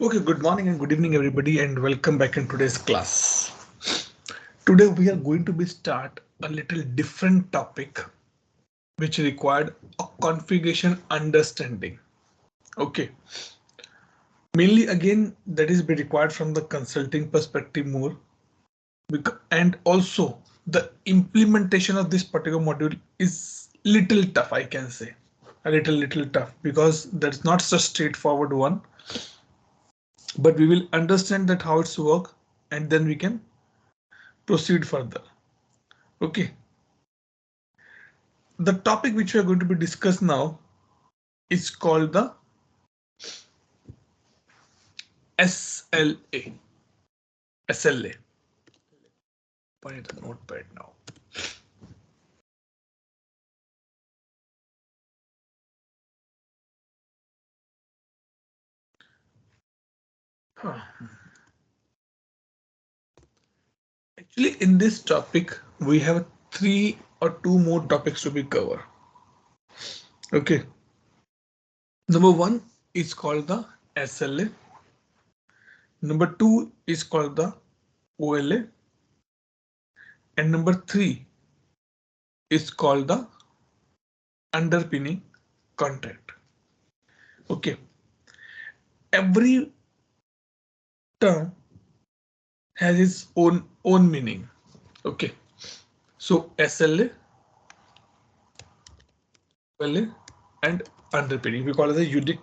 Okay, good morning and good evening, everybody, and welcome back in today's class. Today we are going to be start a little different topic, which required a configuration understanding. Okay, mainly again that is be required from the consulting perspective more, and also the implementation of this particular module is little tough. I can say a little tough because that's not such straightforward one. But we will understand that how it's work, and then we can proceed further. Okay, the topic which we are going to be discussed now is called the SLA. SLA. Point the notepad now. Actually, in this topic, we have three or two more topics to be covered. Okay. Number one is called the SLA. Number two is called the OLA. And number three is called the underpinning contract. Okay. Every term has its own meaning. Okay. So SLA, OLA, and underpinning. We call it the unique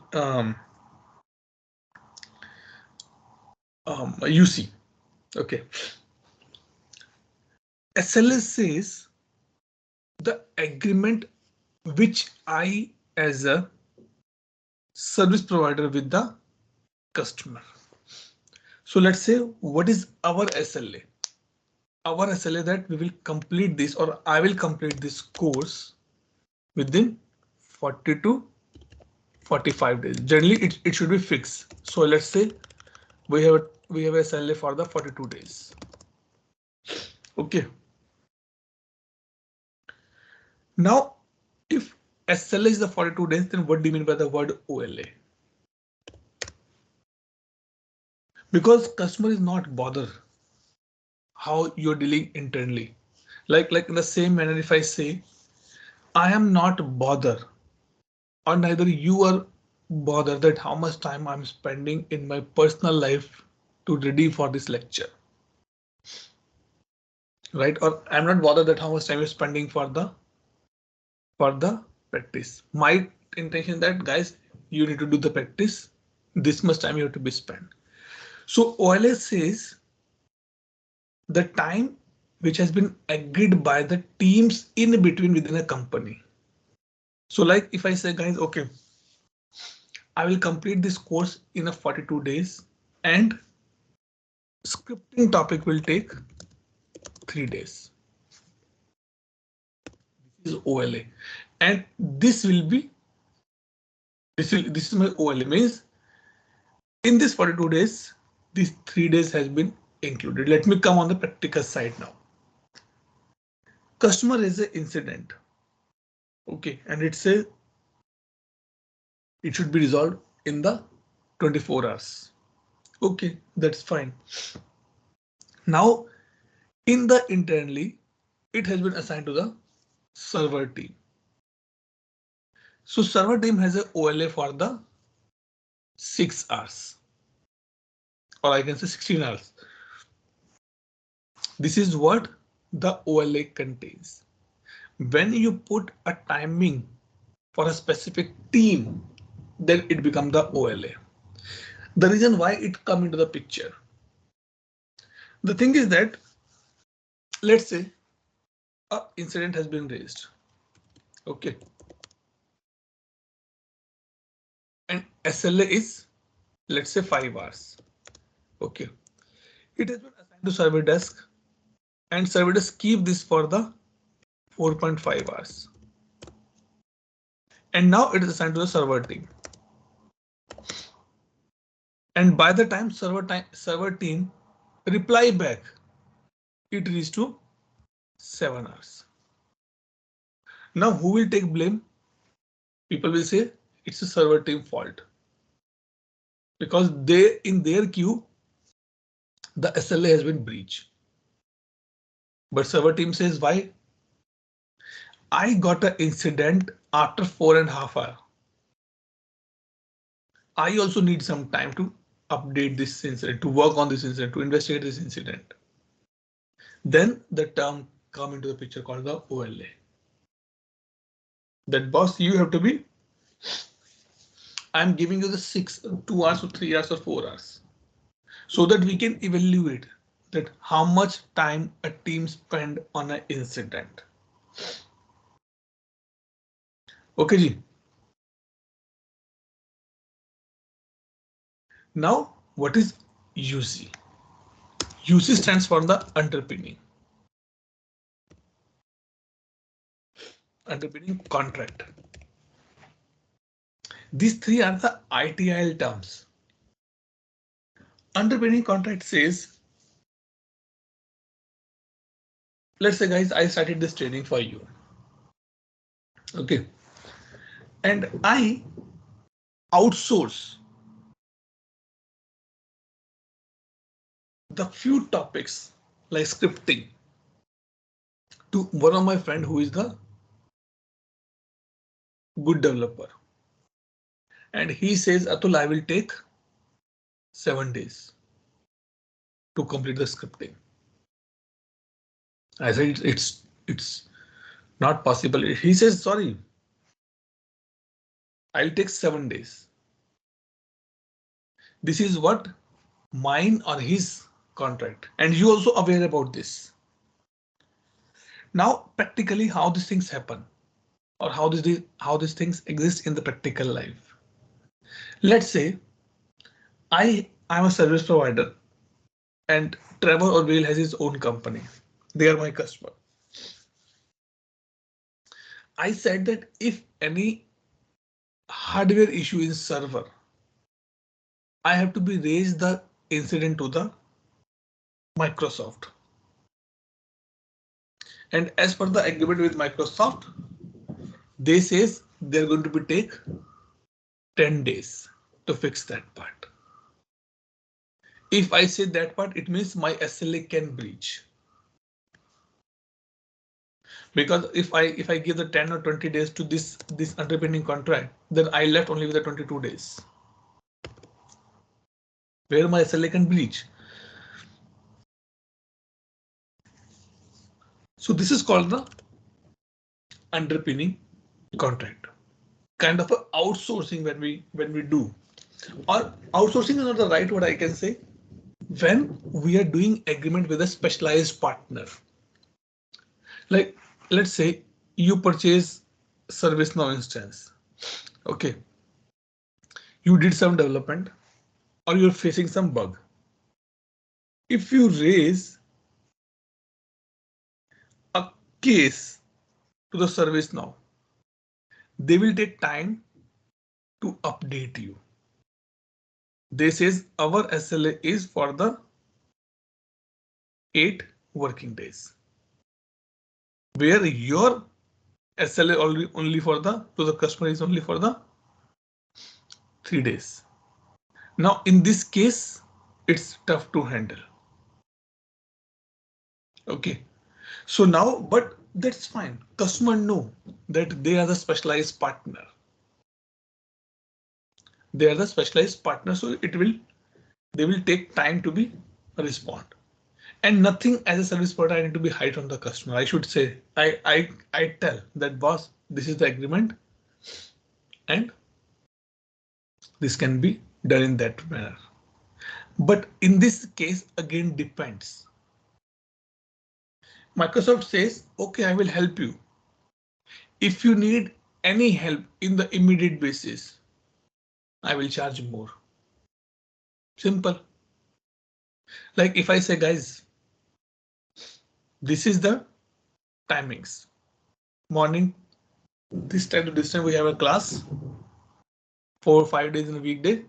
UC. Okay. SLA says the agreement which I as a service provider with the customer. So let's say what is our SLA? Our SLA that we will complete this, or I will complete this course within 40 to 45 days. Generally it should be fixed. So let's say we have SLA for the 42 days. Okay. Now, if SLA is the 42 days, then what do you mean by the word OLA? Because customer is not bothered how you're dealing internally. Like in the same manner, if I say, I am not bothered, or neither you are bothered that how much time I'm spending in my personal life to ready for this lecture. Right? Or I'm not bothered that how much time you're spending for the practice. My intention that guys, you need to do the practice. This much time you have to be spent. So OLS says the time which has been agreed by the teams in between within a company. So like if I say guys, okay, I will complete this course in a 42 days and scripting topic will take 3 days. This is OLA, and this will be this is my OLA, means in this 42 days, these 3 days has been included. Let me come on the practical side now. Customer is an incident. Okay, and it says it should be resolved in the 24 hours. Okay, that's fine. Now, in the internally, it has been assigned to the server team. So server team has a OLA for the 6 hours, or I can say 16 hours. This is what the OLA contains. When you put a timing for a specific team, then it becomes the OLA. The reason why it come into the picture. The thing is that, let's say a incident has been raised. Okay. And SLA is, let's say 5 hours. Okay. It has been assigned to server desk, and server desk keep this for the 4.5 hours. And now it is assigned to the server team. And by the time server team reply back, it reaches to 7 hours. Now who will take blame? People will say it's a server team fault. because they in their queue the SLA has been breached. But server team says, why? I got an incident after 4.5 hours. I also need some time to update this incident, to work on this incident, to investigate this incident. Then the term come into the picture called the OLA. That boss, you have to be, I'm giving you the 2 hours or 3 hours or 4 hours so that we can evaluate that how much time a team spend on an incident. Okay, ji. Now, what is UC? UC stands for the underpinning contract. These three are the ITIL terms. Underpinning contract says, let's say guys, I started this training for you. Okay. And I outsource the few topics like scripting to one of my friend who is the good developer. And he says, Atul, I will take 7 days to complete the scripting. I said, it's not possible. He says, sorry, I'll take 7 days. This is what mine or his contract. And you also aware about this. Now, practically how these things happen or how these things exist in the practical life. Let's say I'm a service provider and Trevor or Will has his own company. They are my customer. I said that if any hardware issue in server, I have to be raised the incident to the Microsoft. And as per the agreement with Microsoft, they says they're going to be take 10 days to fix that part. If I say that part, it means my SLA can breach. Because if I give the 10 or 20 days to this underpinning contract, then I left only with the 22 days. Where my SLA can breach. So this is called the underpinning contract. Kind of a outsourcing when we do. Or outsourcing is not the right word I can say. When we are doing agreement with a specialized partner. Like let's say you purchase ServiceNow instance. Okay. You did some development or you're facing some bug. If you raise a case to the ServiceNow, they will take time to update you. They says our SLA is for the 8 working days. Where your SLA only for the to the customer is only for the 3 days. Now in this case, it's tough to handle. Okay, so now, but that's fine. Customer know that they are the specialized partner. They are the specialized partner, so they will take time to be respond. And nothing as a service provider I need to be hide on the customer. I should say I tell that boss, this is the agreement, and this can be done in that manner. But in this case, again depends. Microsoft says, OK, I will help you. If you need any help in the immediate basis, I will charge more. Simple. Like if I say, guys, this is the timings. Morning, this time to this time we have a class, 4 or 5 days in a weekday,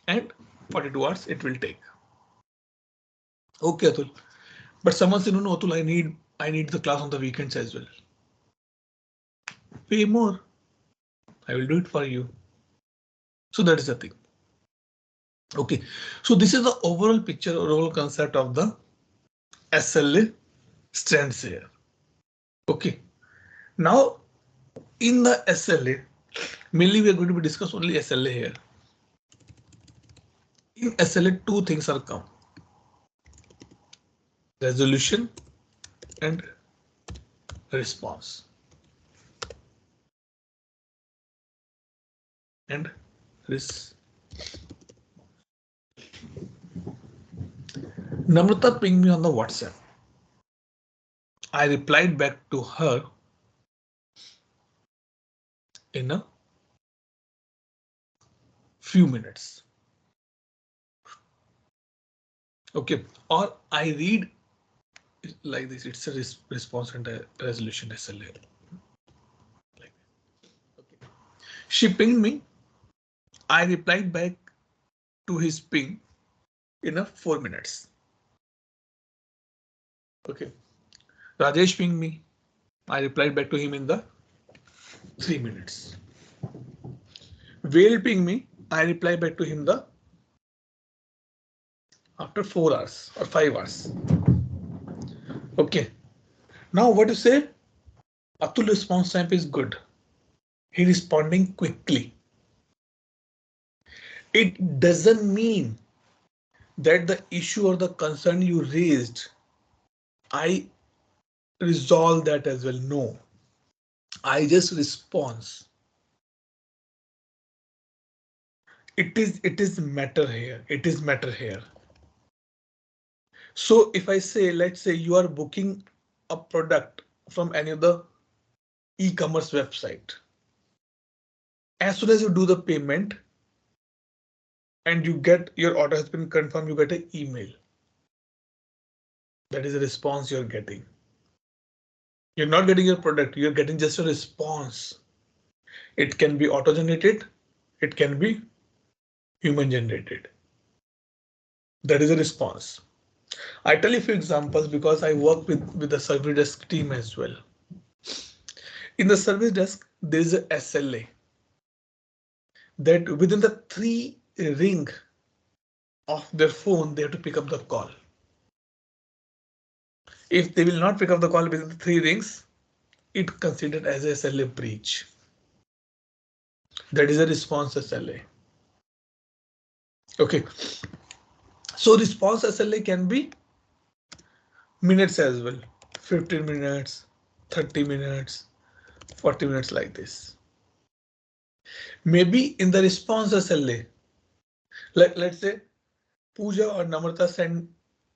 and 42 hours it will take. Okay, Atul. But someone said, no, Atul, I need the class on the weekends as well. Pay more. I will do it for you. So that is the thing. Okay, so this is the overall picture, overall concept of the SLA strands here. Okay, now in the SLA, mainly we are going to be discuss only SLA here. In SLA, two things are come: resolution and response. And Namrata pinged me on the WhatsApp. I replied back to her in a few minutes. Okay, or I read like this. It's a response and a resolution SLA. Like, okay. She pinged me. I replied back to his ping in a 4 minutes. Okay. Rajesh pinged me. I replied back to him in the 3 minutes. Whale pinged me. I replied back to him the after 4 hours or 5 hours. Okay. Now what you say? Atul response time is good. He responding quickly. It doesn't mean that the issue or the concern you raised, I resolve that as well. No, I just response. It is matter here. It is matter here. So if I say, let's say you are booking a product from any other e-commerce website. As soon as you do the payment and you get your order has been confirmed, you get an email. That is a response you're getting. You're not getting your product, you're getting just a response. It can be auto-generated, it can be human-generated. That is a response. I tell you a few examples because I work with the service desk team as well. In the service desk, there is a SLA that within the 3 ring of their phone, they have to pick up the call. If they will not pick up the call within the 3 rings, it considered as a SLA breach. That is a response SLA. Okay. So response SLA can be minutes as well. 15 minutes, 30 minutes, 40 minutes like this. Maybe in the response SLA, let's say Pooja or Namrata send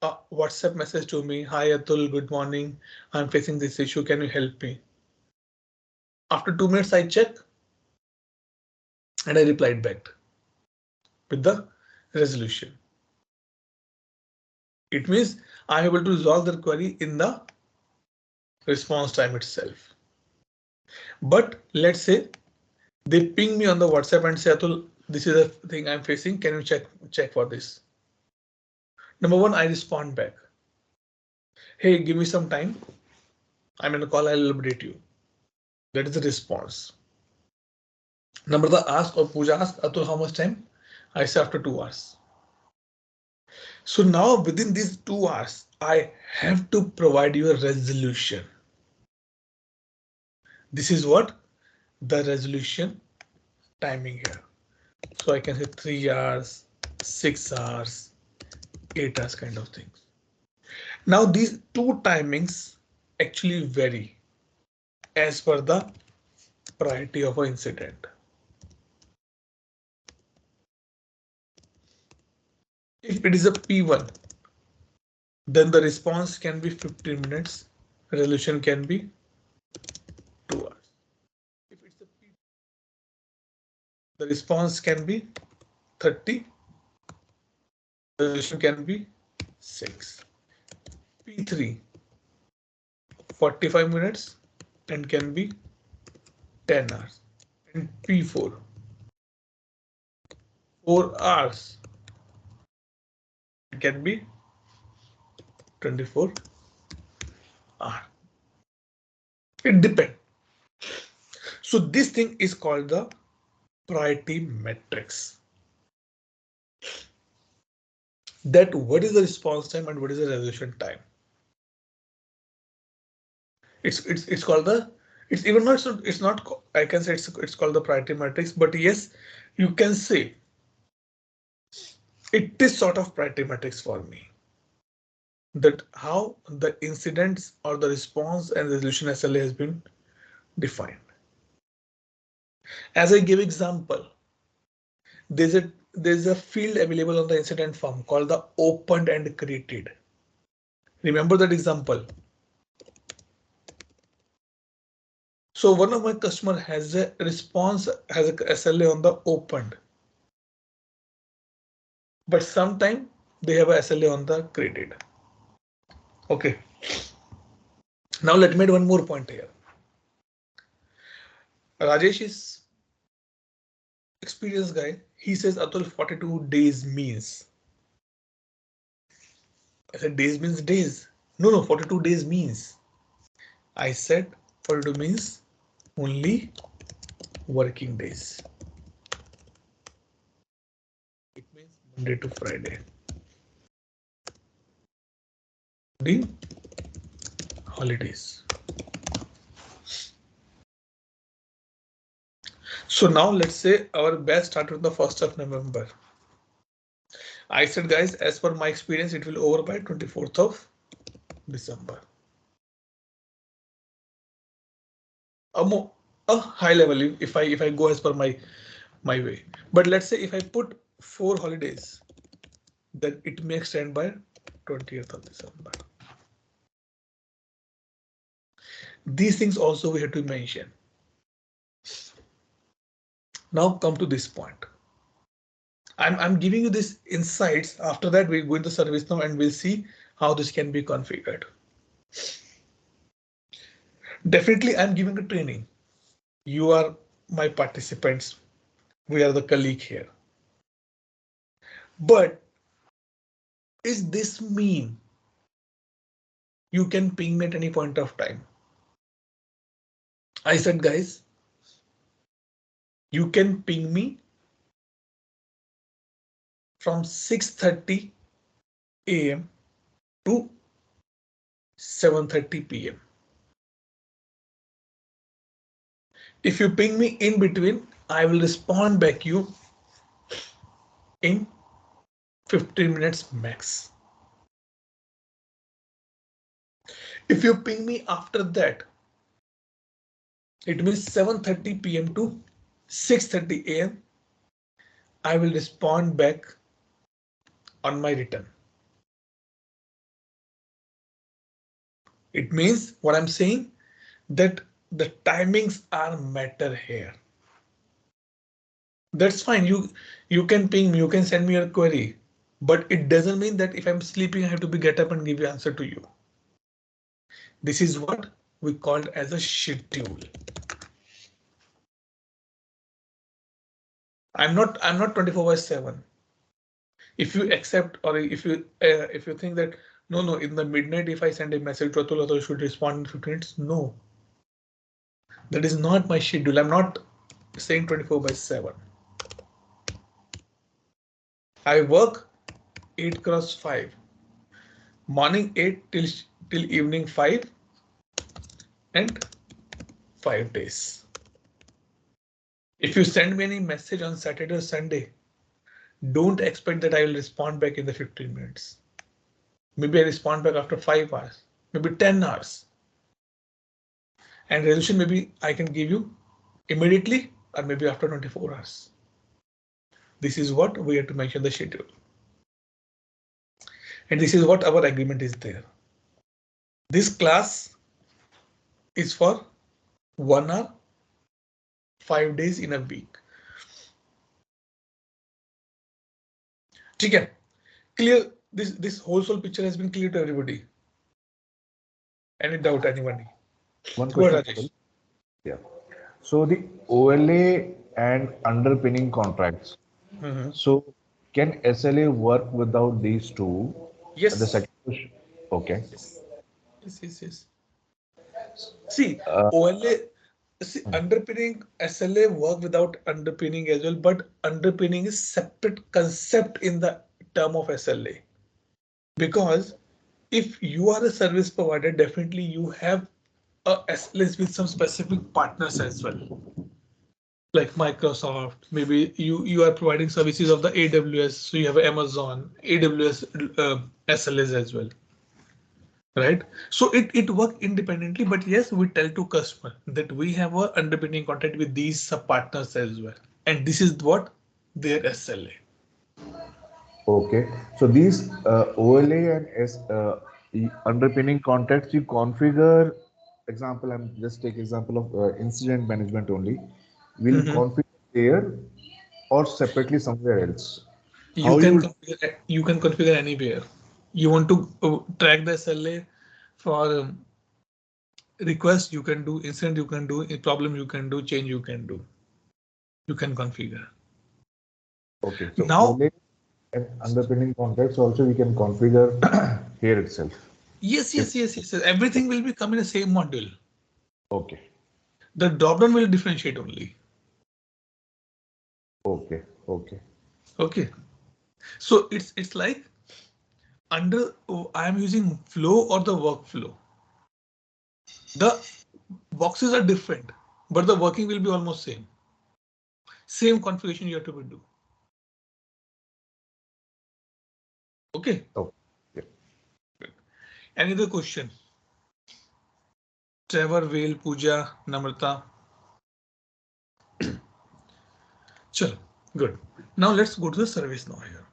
a WhatsApp message to me. Hi Atul, good morning. I'm facing this issue. Can you help me? After 2 minutes, I check and I replied back with the resolution. It means I'm able to resolve the query in the response time itself. But let's say they ping me on the WhatsApp and say, Atul, this is the thing I'm facing. Can you check for this? Number one, I respond back. Hey, give me some time. I'm in a call. I'll update you. That is the response. Number the ask or Pooja ask, Atul, how much time? I say after 2 hours. So now within these 2 hours, I have to provide you a resolution. This is what the resolution timing here. So I can say 3 hours, 6 hours, 8 hours kind of things. Now these two timings actually vary as per the priority of an incident. If it is a P1, then the response can be 15 minutes, resolution can be 2 hours. If it's a P2, the response can be 30, resolution can be 6. P3, 45 minutes and can be 10 hours. And P4, 4 hours, it can be 24 hours. It depends. So this thing is called the priority matrix. that what is the response time and what is the resolution time. It's called the, it's even not, it's not, I can say it's called the priority matrix, but yes, you can say it is sort of priority matrix for me, that how the incidents or the response and resolution SLA has been defined. As I give example, there's a field available on the incident form called the opened and created. Remember that example. So one of my customer has a response, has a SLA on the opened, but sometime they have a SLA on the created. Okay. Now let me add one more point here. Rajesh is experienced guy. He says Atul 42 days means. I said days means days. No, 42 days means. I said 42 means only working days. It means Monday to Friday. Including holidays. So now let's say our batch started on the 1st of November. I said, guys, as per my experience, it will over by 24th of December. A high level if I go as per my way. But let's say if I put 4 holidays, then it may extend by 20th of December. These things also we have to mention. Now come to this point. I'm giving you these insights. After that, we'll go into ServiceNow and we'll see how this can be configured. Definitely, I'm giving a training. You are my participants. We are the colleague here. But is this mean you can ping me at any point of time? I said, guys, you can ping me from 6:30 a.m. to 7:30 p.m. If you ping me in between, I will respond back you in 15 minutes max. If you ping me after that, it means 7:30 p.m. to 6:30 a.m. I will respond back on my return. It means what I'm saying, that the timings are matter here. That's fine. You can ping me, you can send me your query, but it doesn't mean that if I'm sleeping, I have to get up and give you answer to you. This is what we called as a schedule. I'm not 24/7. If you accept, or if you think that no, in the midnight, if I send a message to Atul, Atul should respond in 15 minutes. No, that is not my schedule. I'm not saying 24/7. I work 8x5. Morning 8 till evening 5 and 5 days. If you send me any message on Saturday or Sunday, don't expect that I will respond back in the 15 minutes. Maybe I respond back after 5 hours, maybe 10 hours. And resolution maybe I can give you immediately or maybe after 24 hours. This is what we have to mention the schedule. And this is what our agreement is there. This class is for 1 hour, 5 days in a week. Okay, clear. This whole picture has been clear to everybody. Any doubt, anybody? One question. Yeah. So the OLA and underpinning contracts. So can SLA work without these two? Yes. The second question. Okay. Yes. See, OLA, underpinning SLA work without underpinning as well, but underpinning is separate concept in the term of SLA. Because if you are a service provider, definitely you have a SLAs with some specific partners as well, like Microsoft. Maybe you are providing services of the AWS, so you have Amazon, AWS SLAs as well, right? So it work independently, but yes, we tell to customer that we have a underpinning contract with these sub partners as well, and this is what their SLA. Okay. So these OLA and underpinning contracts you configure. Example, I'm just take example of incident management only. Will configure there or separately somewhere else? You How can you configure, you can configure anywhere. You want to track the SLA for request, you can do incident, you can do a problem, you can do change, you can do. You can configure. okay? So Now, OLA and underpinning contracts also we can configure here itself. yes, If yes, yes, yes. Everything will be come in the same module. okay, The dropdown will differentiate only. okay, okay, Okay. So it's like under I am using flow or the workflow. The boxes are different, but the working will be almost same. Same configuration you have to do. Okay. oh, yeah. Any other question? Trevor, Vale, Pooja, Namrata. Chalo, good. Now let's go to the service now here.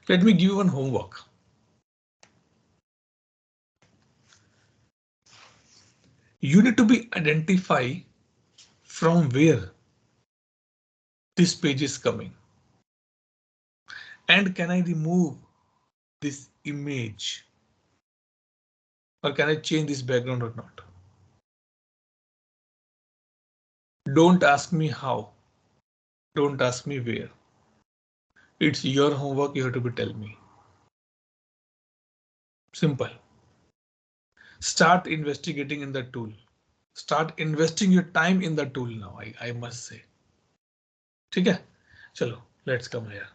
Let me give you one homework. You need to be identify from where this page is coming. And can I remove this image? Or can I change this background or not? Don't ask me how. Don't ask me where. It's your homework, you have to be tell me. Simple. Start investigating in the tool. Start investing your time in the tool now, I must say. ठीक है? चलो, let's come here.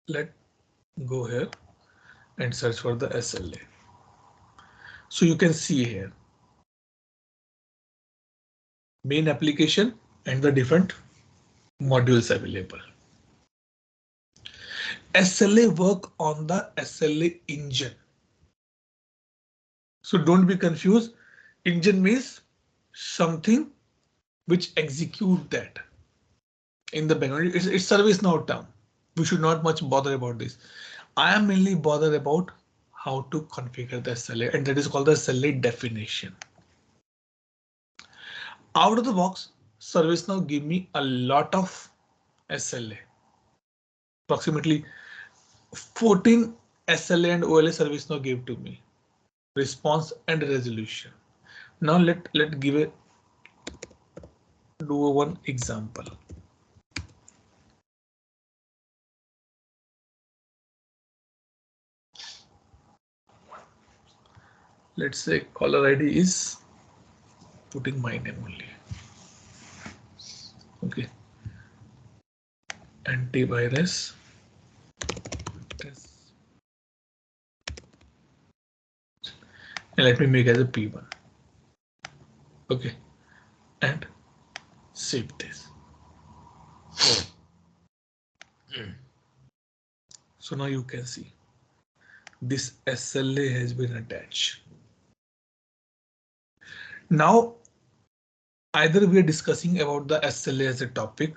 Let's go here and search for the SLA. So you can see here main application and the different modules available. SLA work on the SLA engine. So don't be confused. Engine means something which execute that in the background. It's ServiceNow term. We should not much bother about this. I am mainly bothered about how to configure the SLA, and that is called the SLA definition. Out of the box, ServiceNow give me a lot of SLA. Approximately 14 SLA and OLA ServiceNow gave to me. Response and resolution. Now let give a do one example. Let's say caller ID is putting my name only. Okay. Antivirus. And let me make as a P1. Okay. And save this. So now you can see this SLA has been attached. Now, either we are discussing about the SLA as a topic,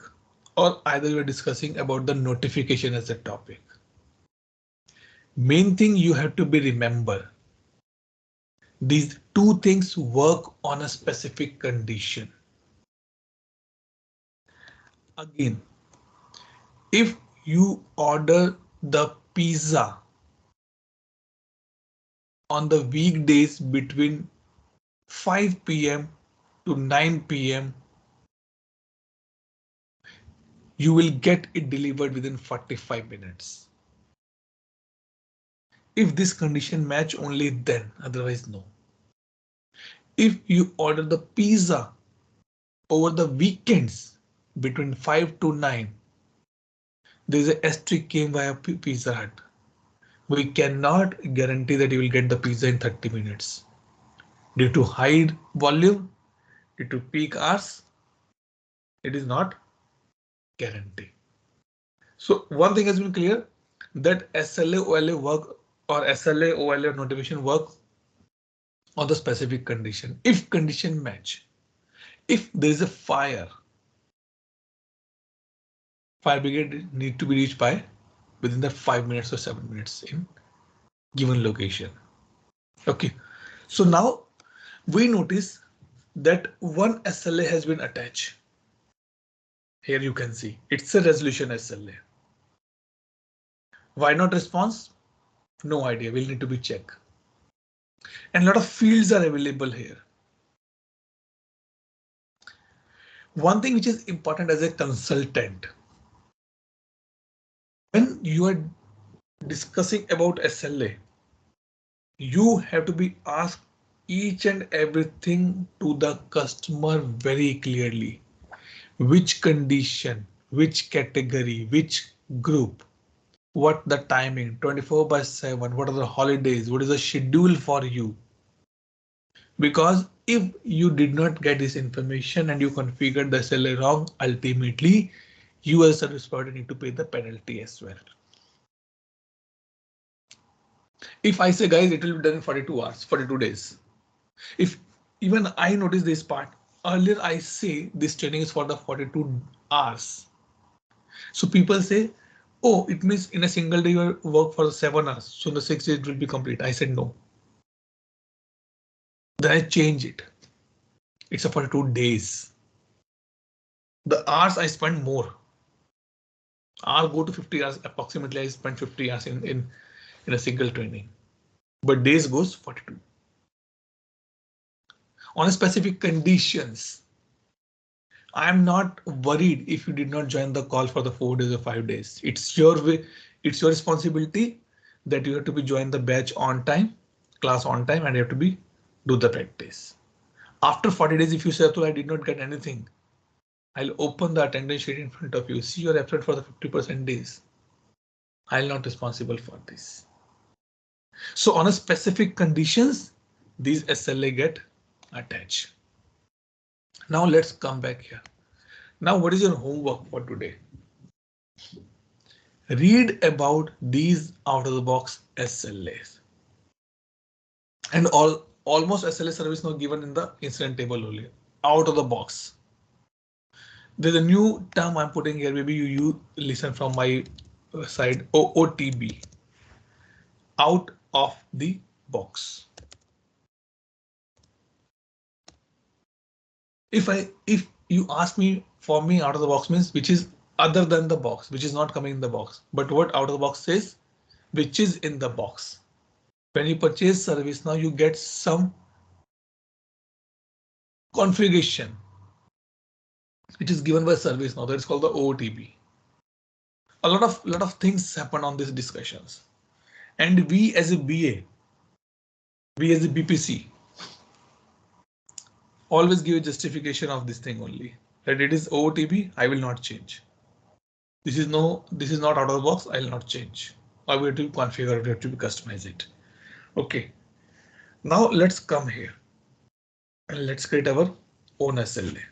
or either we are discussing about the notification as a topic. Main thing you have to be remember, these two things work on a specific condition. Again, if you order the pizza on the weekdays between 5 p.m. to 9 p.m., you will get it delivered within 45 minutes. If this condition match, only then, otherwise no. If you order the pizza over the weekends between 5 to 9, there is a asterisk came via Pizza Hut. We cannot guarantee that you will get the pizza in 30 minutes. Due to high volume, due to peak hours, it is not guaranteed. So one thing has been clear, that SLA OLA work or SLA OLA notification work on the specific condition. If condition match, if there is a fire brigade need to be reached by within the 5 minutes or 7 minutes in given location. Okay, so now we notice that one SLA has been attached. Here you can see it's a resolution SLA. Why not response? No idea, will need to be checked. And a lot of fields are available here. One thing which is important as a consultant, when you are discussing about SLA, you have to be asked each and everything to the customer very clearly. Which condition, which category, which group, what the timing, 24/7, what are the holidays, what is the schedule for you? Because if you did not get this information and you configured the SLA wrong, ultimately you as a service provider need to pay the penalty as well. If I say, guys, it will be done in 42 hours, 42 days. If even I notice this part, earlier I say this training is for the 42 hours. So people say, oh, it means in a single day you work for 7 hours. So the 6 days will be complete. I said no. Then I change it. It's a 42 days. The hours I spend more. I'll go to 50 hours. Approximately I spend 50 hours in a single training. But days goes 42. On a specific conditions. I'm not worried if you did not join the call for the 4 days or 5 days. It's your way. It's your responsibility that you have to be join the batch on time, class on time, and you have to be do the practice. After 40 days, if you say, I did not get anything, I'll open the attendance sheet in front of you. See your effort for the 50% days. I'll not responsible for this. So on a specific conditions, these SLA get attached. Now let's come back here. Now, what is your homework for today? Read about these out of the box SLAs. And almost SLA service now given in the incident table only, out of the box. There's a new term I'm putting here. Maybe you listen from my side. OTB. Out of the box. If you ask me, for me, out of the box means which is other than the box, which is not coming in the box. But what out of the box says, which is in the box. When you purchase ServiceNow, you get some configuration which is given by ServiceNow. That is called the OTP. A lot of things happen on these discussions, and we as a BA, we as a BPC, always give a justification of this thing only. That it is OTP, I will not change. This is not out of the box, I will not change. I will have to configure it, we have to customize it. Okay. Now let's come here and let's create our own SLA.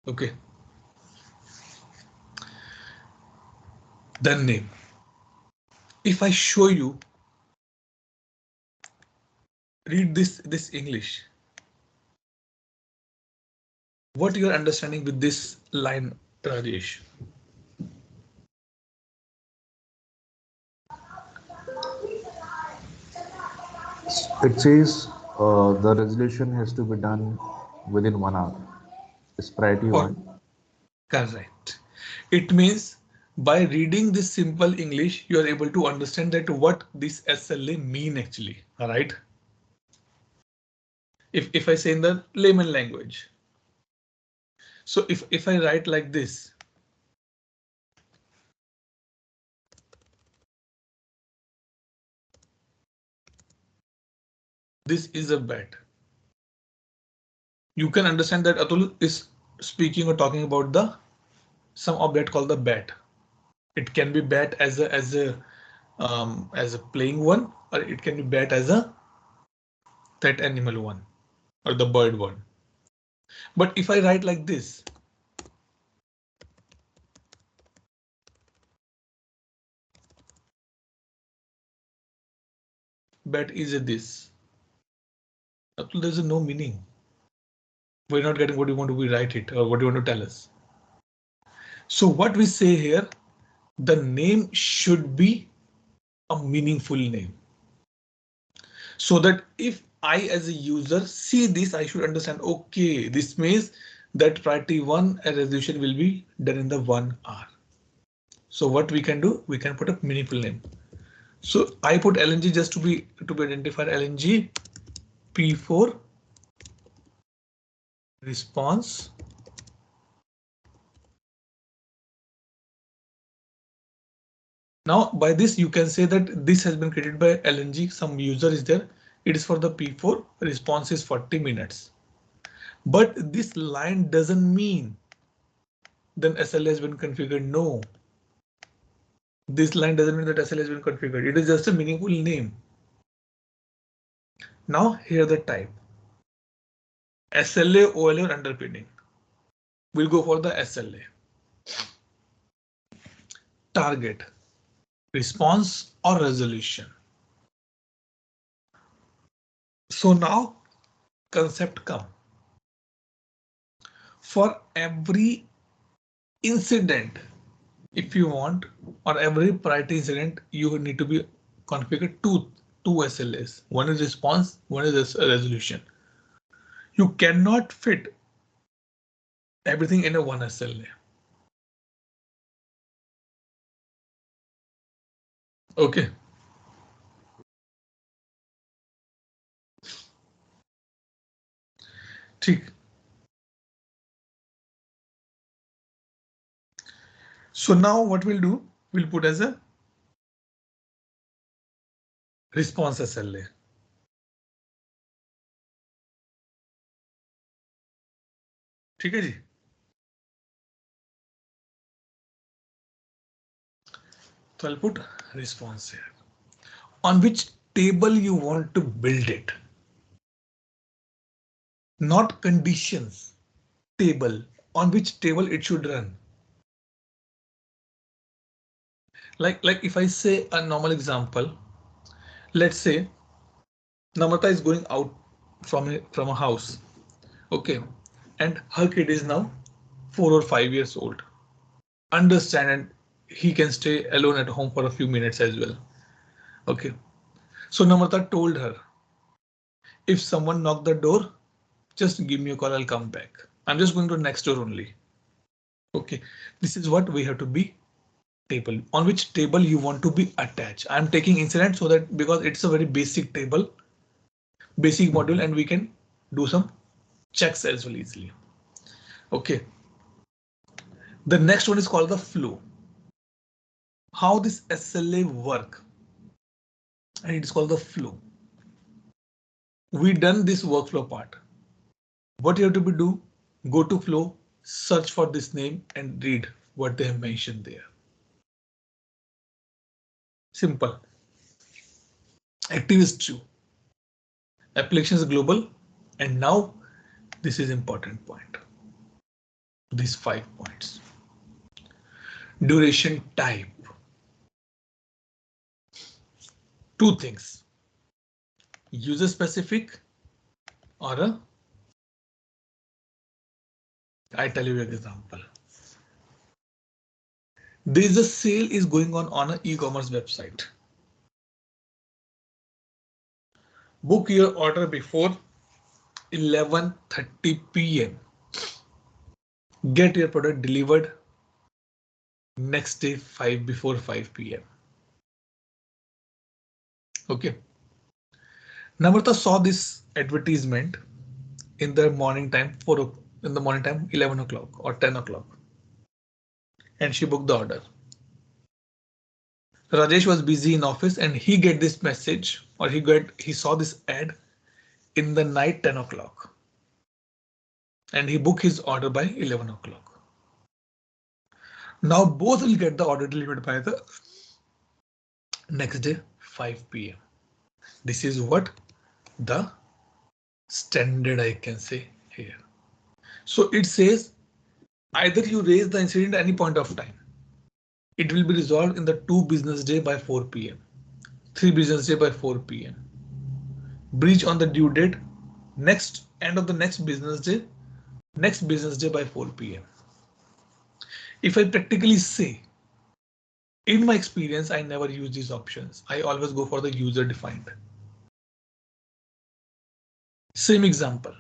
Okay. Then name. If I show you, read this English. What you are understanding with this line, Rajesh? It says the resolution has to be done within 1 hour. It's priority one. Correct. It means by reading this simple English, you are able to understand that what this SLA mean actually. All right. If I say in the layman language, So if I write like this, this is a bet. You can understand that Atul is speaking or talking about the some object called the bat. It can be bat as a playing one, or it can be bat as a that animal one or the bird one. But if I write like this, bat is a this. Atul, there's no meaning. We're not getting what you want to rewrite it or what you want to tell us. So what we say here, the name should be a meaningful name. So that if I as a user see this, I should understand, okay, this means that priority 1 resolution will be done in the 1 hour. So what we can do, we can put a meaningful name. So I put LNG just to be identified, LNG P4 response. Now by this you can say that this has been created by LNG, some user is there. It is for the P4, response is 40 minutes. But this line doesn't mean then SLA has been configured. No. This line doesn't mean that SLA has been configured. It is just a meaningful name. Now here the type. SLA, OLA or underpinning. We'll go for the SLA. Target, response or resolution. So now concept come. For every incident, if you want, or every priority incident, you need to be configured two SLAs. One is response, one is resolution. You cannot fit everything in a one SLA. Okay. So now what we'll do, we'll put as a response SLA. ठीक है जी? So I'll put response here. On which table you want to build it? Not conditions. Table. On which table it should run? Like if I say a normal example, let's say Namrata is going out from a house. Okay, and her kid is now 4 or 5 years old. Understand, and he can stay alone at home for a few minutes as well. Okay, so Namrata told her, if someone knock the door, just give me a call, I'll come back. I'm just going to next door only. Okay, this is what we have to be table. On which table you want to be attached. I'm taking incident so that because it's a very basic table, basic module, and we can do some checks as well easily. Okay. The next one is called the flow. How this SLA work, and it is called the flow. We done this workflow part. What you have to do, go to flow, search for this name and read what they have mentioned there. Simple. Active is true. Application is global. And now this is important point. These 5 points. Duration type. 2 things. User specific or a, I tell you an example. There is a sale is going on an e-commerce website. Book your order before 11:30 p.m. Get your product delivered next day before 5 p.m. Okay. Namrata saw this advertisement in the morning time, in the morning time, 11 o'clock or 10 o'clock, and she booked the order. Rajesh was busy in office and he get this message, or he saw this ad in the night 10 o'clock, and he booked his order by 11 o'clock. Now both will get the order delivered by the next day 5 p.m. This is what the standard I can say here. So it says either you raise the incident at any point of time. It will be resolved in the 2 business day by 4 p.m. 3 business day by 4 p.m. Breach on the due date, next end of the next business day by 4 p.m. If I practically say, in my experience, I never use these options. I always go for the user defined. Same example.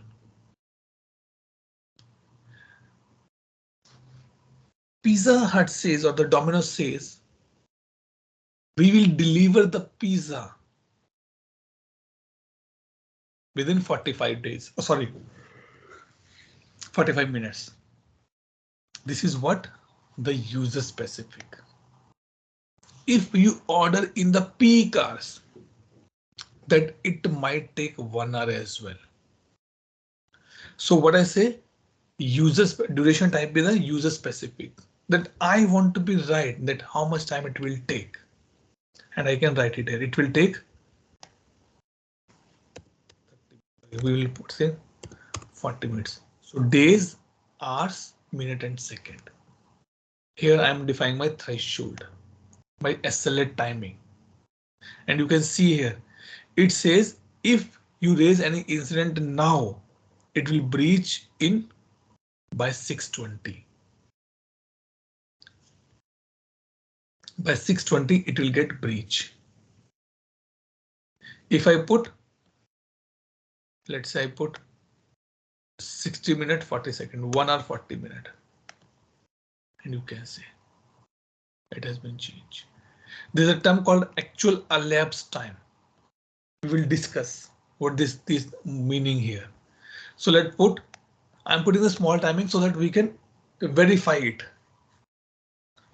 Pizza Hut says, or the Domino's says, we will deliver the pizza within 45 days. Oh, sorry, 45 minutes. This is what the user specific. If you order in the peak hours, that it might take 1 hour as well. So what I say, user duration type is a user specific, that I want to be right that how much time it will take. And I can write it here. It will take, we will put say 40 minutes. So days, hours, minute and second. Here I am defining my threshold, my SLA timing. And you can see here, it says if you raise any incident now, it will breach in by 6:20. By 6:20, it will get breach. If I put, let's say I put 60 minute, 40 second, 1 hour, 40 minute. And you can see it has been changed. There's a term called actual elapsed time. We will discuss what this meaning here. So let's put, I'm putting the small timing so that we can verify it.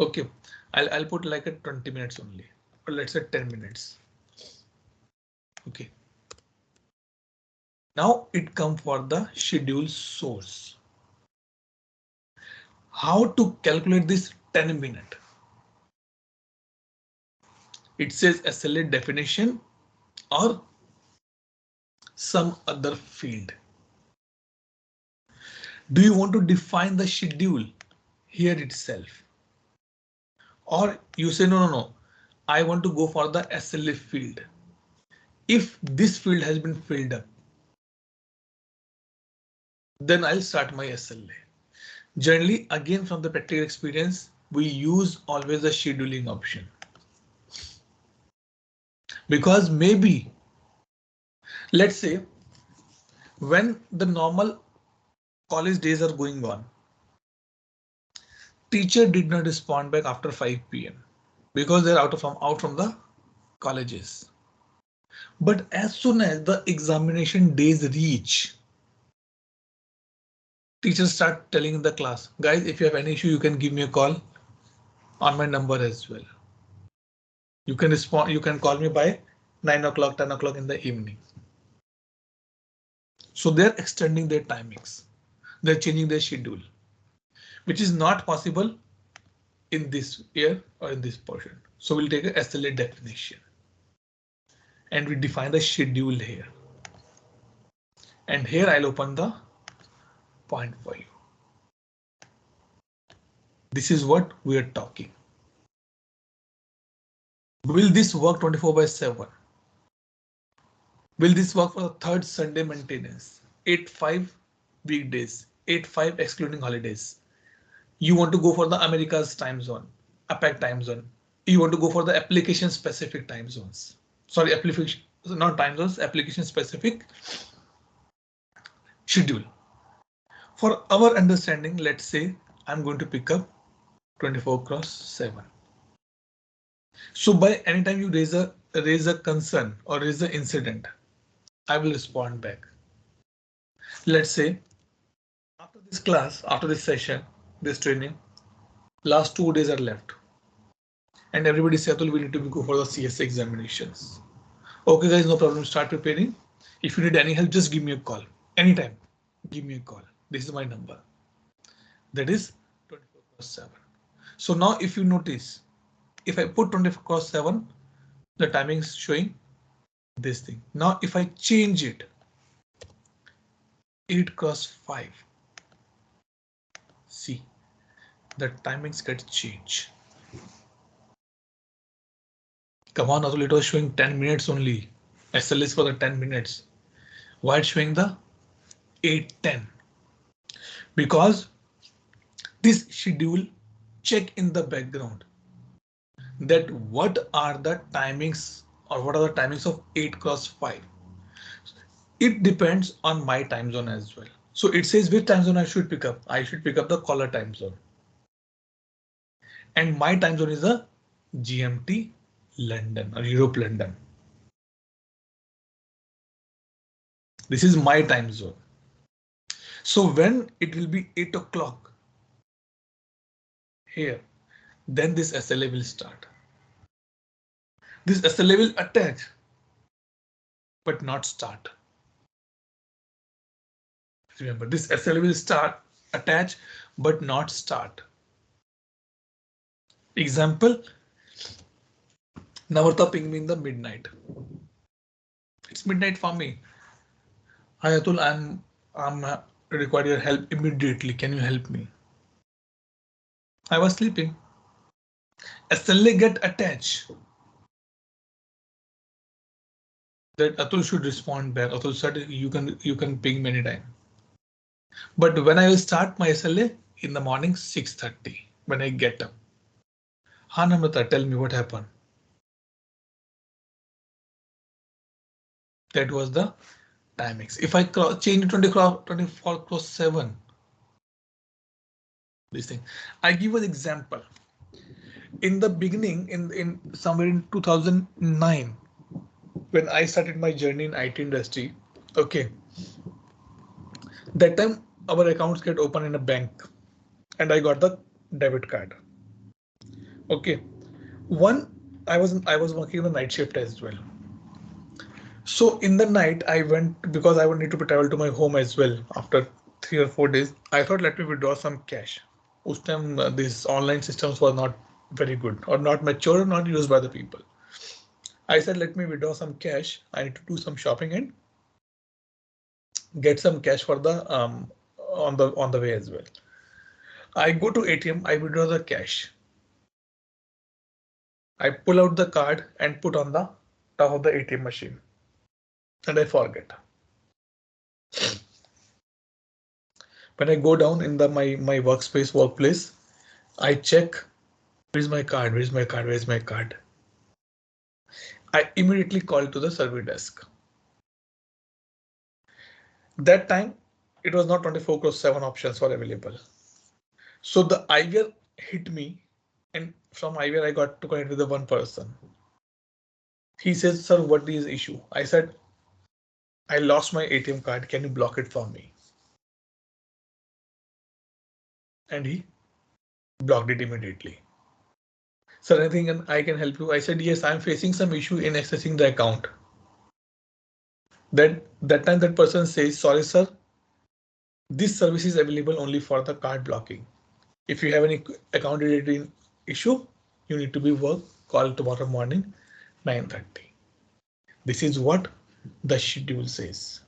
Okay, I'll put like a 20 minutes only, or let's say 10 minutes. Okay. Now it comes for the schedule source. How to calculate this 10 minute? It says SLA definition or some other field. Do you want to define the schedule here itself? Or you say, no, I want to go for the SLA field. If this field has been filled up, then I'll start my SLA. Generally, again, from the practical experience, we use always a scheduling option. Because maybe, let's say, when the normal college days are going on, teacher did not respond back after 5 p.m. because they're out from the colleges. But as soon as the examination days reach, teachers start telling the class, guys, if you have any issue, you can give me a call on my number as well. You can respond, you can call me by 9 o'clock, 10 o'clock in the evening. So they're extending their timings. They're changing their schedule, which is not possible in this year or in this portion. So we'll take a SLA definition and we define the schedule here. And here I'll open the point for you. This is what we are talking. Will this work 24/7? Will this work for the third Sunday maintenance? 8/5 weekdays, 8/5 excluding holidays. You want to go for the America's time zone, APAC time zone. You want to go for the application specific time zones. Sorry, application, not time zones, application specific schedule. For our understanding, let's say I'm going to pick up 24/7. So by any time you raise a concern or raise an incident, I will respond back. Let's say after this class, after this session, this training, last 2 days are left. And everybody said, we need to go for the CS examinations. Okay guys, no problem, start preparing. If you need any help, just give me a call. Anytime, give me a call. This is my number. That is 24/7. So now if you notice, if I put 24/7, the timing is showing this thing. Now if I change it, 8/5, see, the timings get changed. Come on, Atul, it was showing 10 minutes only. SL is for the 10 minutes. Why it's showing the 8:10? Because this schedule check in the background that what are the timings or what are the timings of 8/5. It depends on my time zone as well. So it says which time zone I should pick up. I should pick up the caller time zone. And my time zone is a GMT London or Europe London. This is my time zone. So when it will be 8 o'clock here, then this SLA will start. This SLA will attach, but not start. Remember, this SLA will start, attach, but not start. Example, Navarta ping me in the midnight. It's midnight for me. Hi Atul, I'm require your help immediately. Can you help me? I was sleeping. SLA get attached. That Atul should respond back. Atul said you can ping me anytime. But when I will start my SLA in the morning 6:30 when I get up. Namrata, tell me what happened. That was the timings. If I change it 24/7, this thing. I give an example. In the beginning, in somewhere in 2009, when I started my journey in IT industry, okay, that time our accounts get open in a bank, and I got the debit card. Okay, I was working the night shift as well. So in the night I went because I would need to travel to my home as well after 3 or 4 days. I thought let me withdraw some cash. Us time these online systems were not very good or not mature or not used by the people. I said let me withdraw some cash. I need to do some shopping and get some cash for the on the way as well. I go to ATM, I withdraw the cash. I pull out the card and put on the top of the ATM machine. And I forget. When I go down in my workplace, I check where's my card, where's my card, where's my card. I immediately call to the service desk. That time it was not 24/7 options were available. So the IVR hit me, and from IVR I got to connect with the one person. He says, sir, what is the issue? I said, I lost my ATM card. Can you block it for me? And he blocked it immediately. Sir, anything I can help you? I said, yes, I'm facing some issue in accessing the account. That time that person says, sorry, sir, this service is available only for the card blocking. If you have any account related issue, you need to be call tomorrow morning 9:30. This is what the schedule says.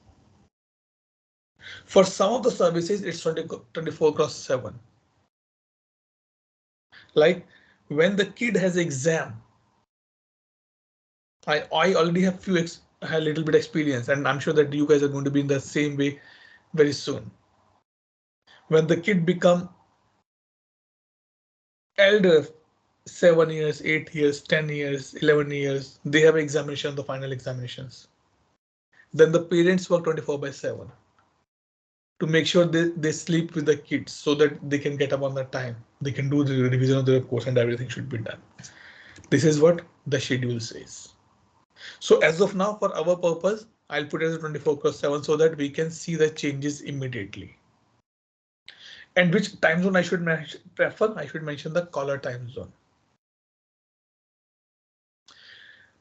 For some of the services, it's 24/7. Like when the kid has exam, I already have a little bit experience, and I'm sure that you guys are going to be in the same way very soon. When the kid become elder, 7 years, 8 years, 10 years, 11 years, they have examination, the final examinations. Then the parents work 24/7 to make sure they sleep with the kids so that they can get up on the time. They can do the revision of their course and everything should be done. This is what the schedule says. So as of now, for our purpose, I'll put it as 24/7 so that we can see the changes immediately. And which time zone I should prefer? I should mention the caller time zone.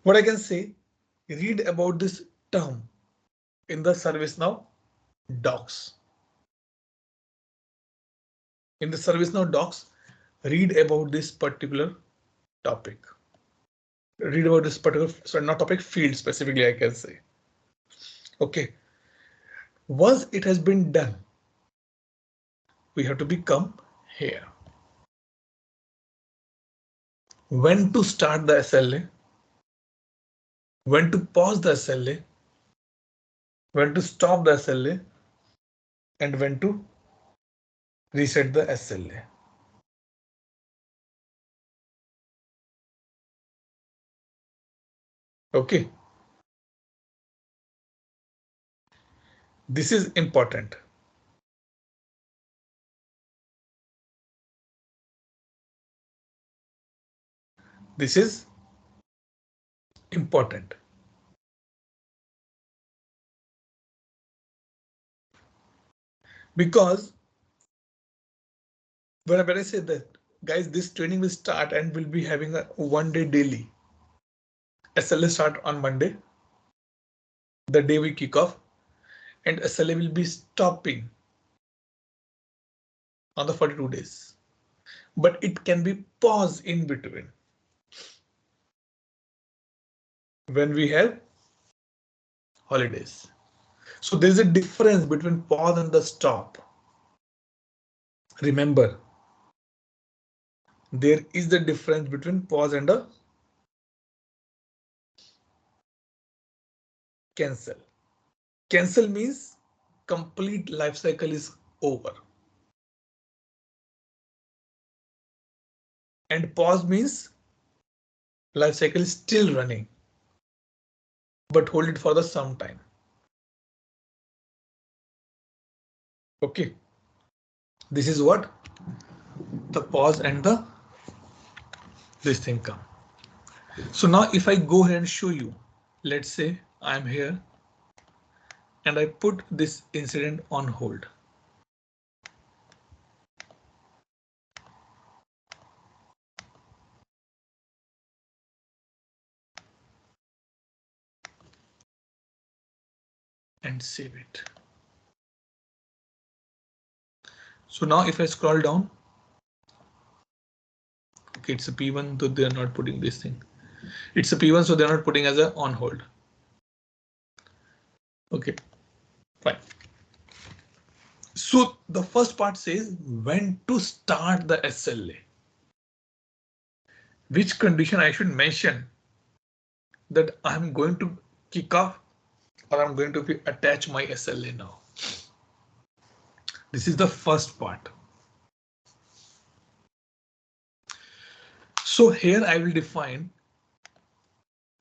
What I can say, read about this term in the ServiceNow docs. In the ServiceNow docs, read about this particular topic. Read about this particular, sorry, not topic, field specifically, I can say. Okay. Once it has been done, we have to become here. When to start the SLA, when to pause the SLA, when to stop the SLA, and when to reset the SLA. Okay. This is important. This is important. Because when I say that, guys, this training will start and we'll be having a 1 day daily. SLA start on Monday, the day we kick off, and SLA will be stopping on the 42 days. But it can be paused in between when we have holidays. So there's a difference between pause and the stop. Remember, there is the difference between pause and a cancel. Cancel means complete life cycle is over. And pause means life cycle is still running, but hold it for the some time. Okay. This is what the pause and the this thing come. So now if I go ahead and show you, let's say I'm here and I put this incident on hold. And save it. So now if I scroll down, okay, it's a P1, though they're not putting this thing. It's a P1, so they're not putting as a on hold. Okay, fine. So the first part says when to start the SLA. Which condition I should mention that I'm going to kick off or I'm going to attach my SLA now. This is the first part. So here I will define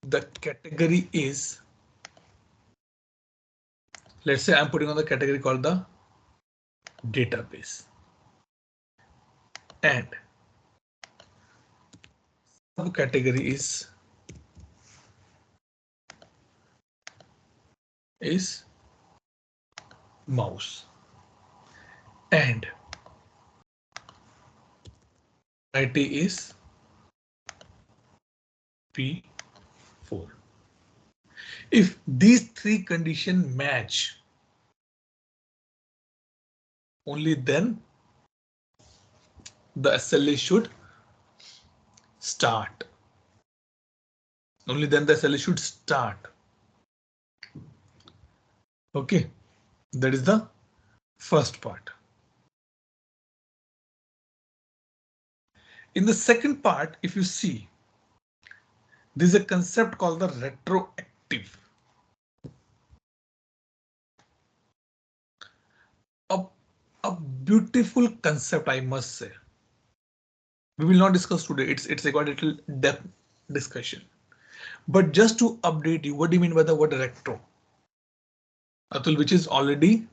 the category is, let's say I'm putting on the category called the database, and subcategory is mouse, and IT is P4. If these three conditions match, only then the SLA should start. Only then the SLA should start. Okay, that is the first part. In the second part, if you see, there is a concept called the retroactive. A beautiful concept, I must say. We will not discuss today. It's a quite little depth discussion. But just to update you, what do you mean by the word retro? Atul, which is already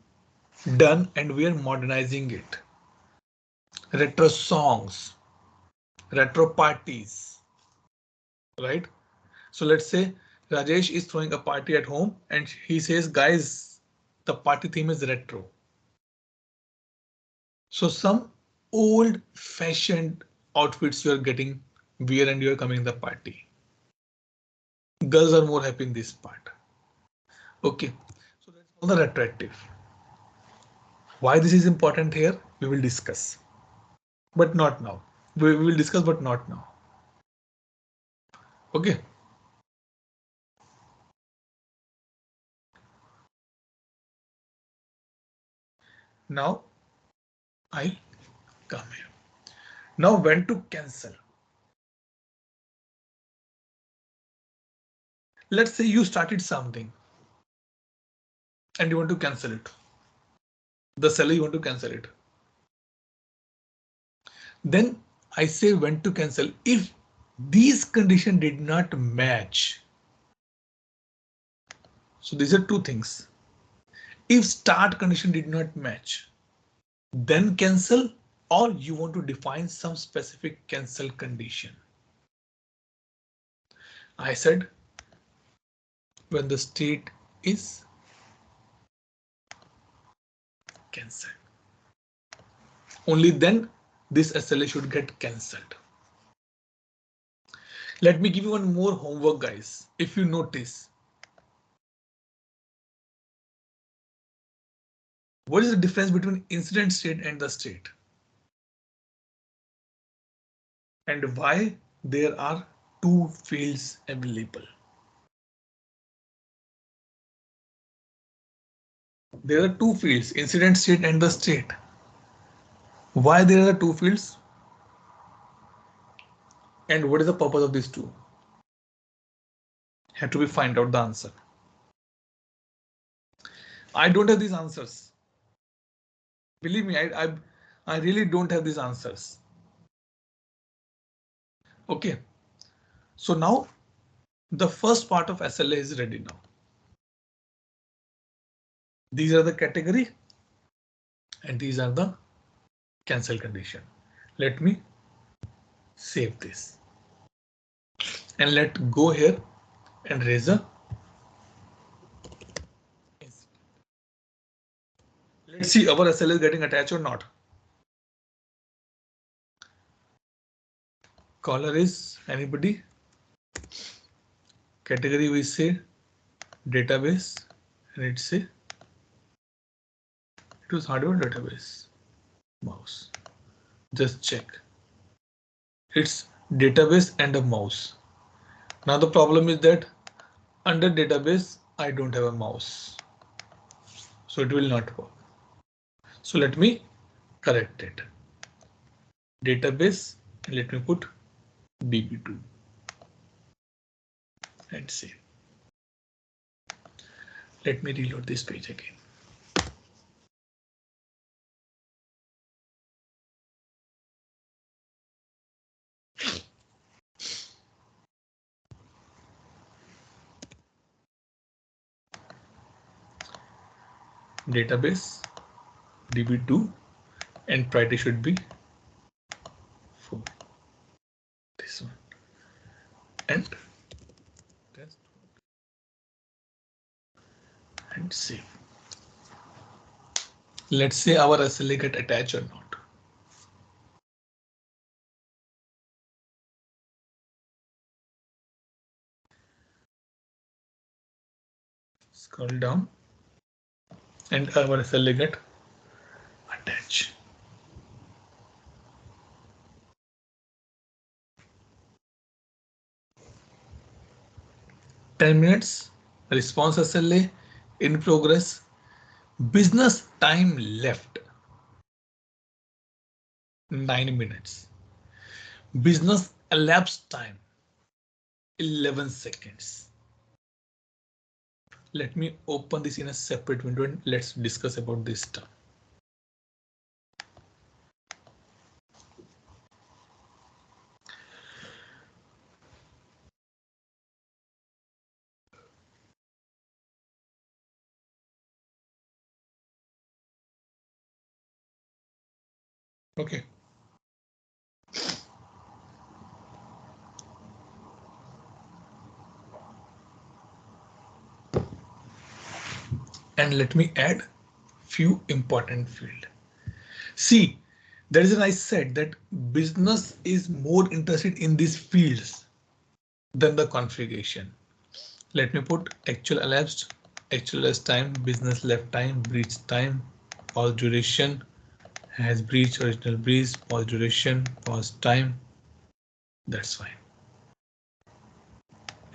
done and we are modernizing it. Retro songs, retro parties, right? So let's say Rajesh is throwing a party at home and he says, guys, the party theme is retro. So some old fashioned outfits you are getting wear and you are coming in the party. Girls are more happy in this part. Okay, so that's all the attractive. Why this is important here, we will discuss, but not now. We will discuss, but not now. Okay. Now I come here. Now when to cancel? Let's say you started something and you want to cancel it. The seller, you want to cancel it. Then I say when to cancel. If these conditions did not match. So these are two things. If start condition did not match, then cancel, or you want to define some specific cancel condition. I said when the state is cancelled, only then this SLA should get cancelled. Let me give you one more homework, guys. If you notice, what is the difference between incident state and the state? And why there are two fields available? There are two fields, incident state and the state. Why there are two fields? And what is the purpose of these two? Have to be find out the answer. I don't have these answers. Believe me, I really don't have these answers. Okay. So now the first part of SLA is ready now. These are the category and these are the cancel condition. Let me save this and let go here and raise a. Let's see our SLA is getting attached or not. Caller is anybody? Category we say database and it's a. It was hardware database. Mouse. Just check. It's database and a mouse. Now the problem is that under database I don't have a mouse, so it will not work. So let me correct it. Database, let me put DB2 and save. Let me reload this page again. Database DB2 and priority should be 4. This one and test and save. Let's say our SLA get attached or not. Scroll down and our SLA get attached. (10 minutes) response SLA in progress. Business time left 9 minutes. Business elapsed time 11 seconds. Let me open this in a separate window and let's discuss about this stuff. Okay. And let me add few important fields. See, That is when I said that business is more interested in these fields than the configuration. Let me put actual elapsed, actual rest time, business left time, breach time, pause duration, has breach, original breach, pause duration, pause time. That's fine.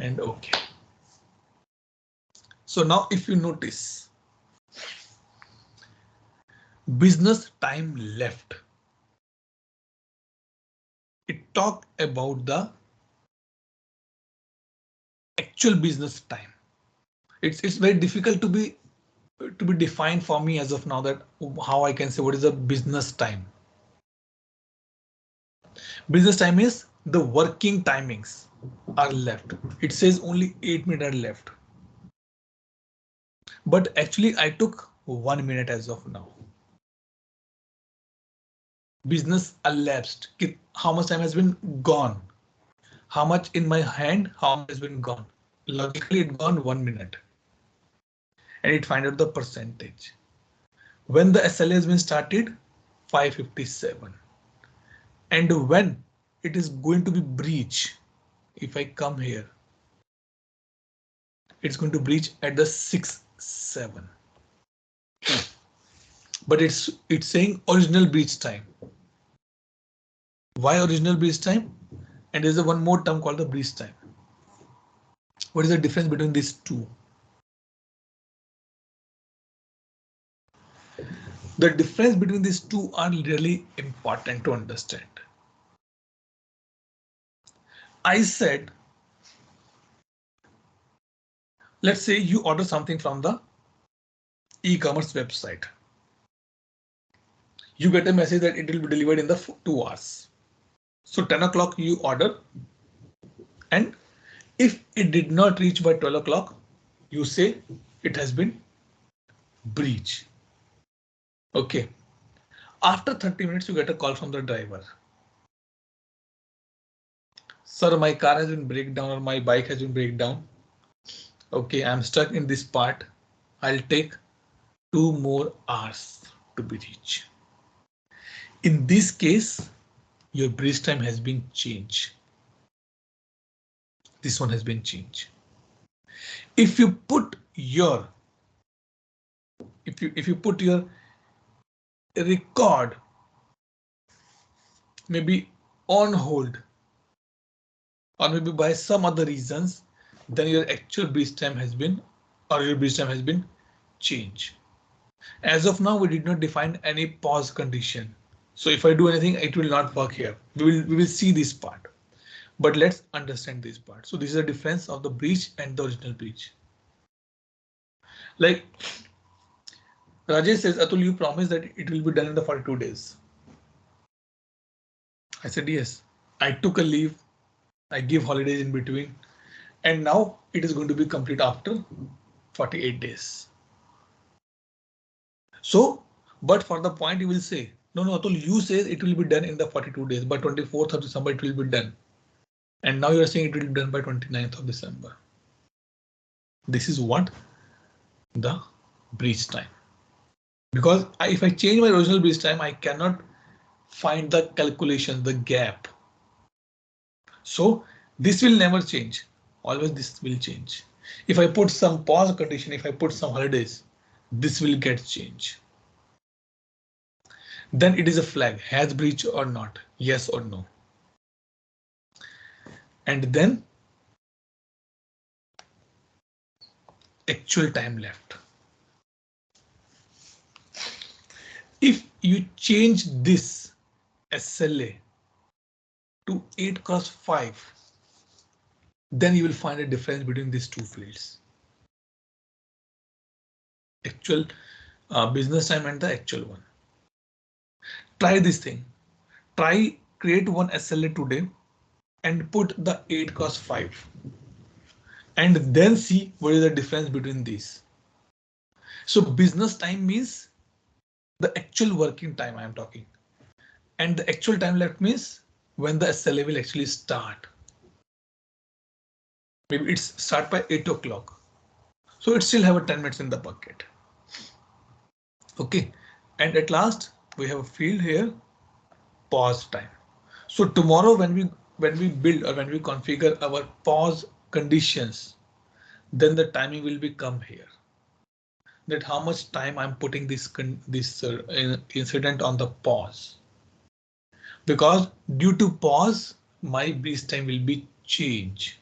And okay. So now if you notice, business time left, it talk about the actual business time. It's very difficult to be defined for me as of now that how I can say what is the business time. Business time is the working timings are left. It says only 8 minutes are left. But actually I took 1 minute as of now. Business elapsed. How much time has been gone? How much in my hand? How much has been gone? Logically it gone 1 minute. And it find out the percentage. When the SLA has been started, 557. And when it is going to be breach, if I come here, it's going to breach at the 6-7. But it's saying original breach time. Why original breach time? And there's a one more term called the breach time. What is the difference between these two? The difference between these two are really important to understand. I said, let's say you order something from the e-commerce website. You get a message that it will be delivered in the 2 hours. So 10 o'clock you order, and if it did not reach by 12 o'clock, you say it has been breach. Okay. After 30 minutes, you get a call from the driver. Sir, my car has been breakdown or my bike has been breakdown. Okay, I'm stuck in this part. I'll take 2 more hours to be reached. In this case, your breach time has been changed. This one has been changed. If you put your record maybe on hold or maybe by some other reasons, then your actual breach time has been changed. As of now, we did not define any pause condition. So if I do anything, it will not work here. We will see this part. But let's understand this part. So this is the difference of the breach and the original breach. Like Rajesh says, Atul, you promised that it will be done in the 42 days. I said, yes, I took a leave. I give holidays in between. And now it is going to be complete after 48 days. So, but for the point you will say, no, Atul, you say it will be done in the 42 days. By 24th of December, it will be done. And now you're saying it will be done by 29th of December. This is what the breach time. Because if I change my original breach time, I cannot find the calculation, the gap. So this will never change. Always this will change. If I put some pause condition, if I put some holidays, this will get changed. Then it is a flag, has breach or not, yes or no. And then actual time left. If you change this SLA to 8x5, then you will find a difference between these two fields. Actual business time and the actual one. Try this thing. Try create one SLA today and put the 8x5 and then see what is the difference between these. So business time means the actual working time I am talking, and the actual time left means when the SLA will actually start. Maybe it's start by 8 o'clock. So it still have a 10 minutes in the bucket. Okay, and at last we have a field here pause time. So tomorrow when we build or when we configure our pause conditions, then the timing will become here. That how much time I'm putting this incident on the pause. Because due to pause, my breach time will be changed.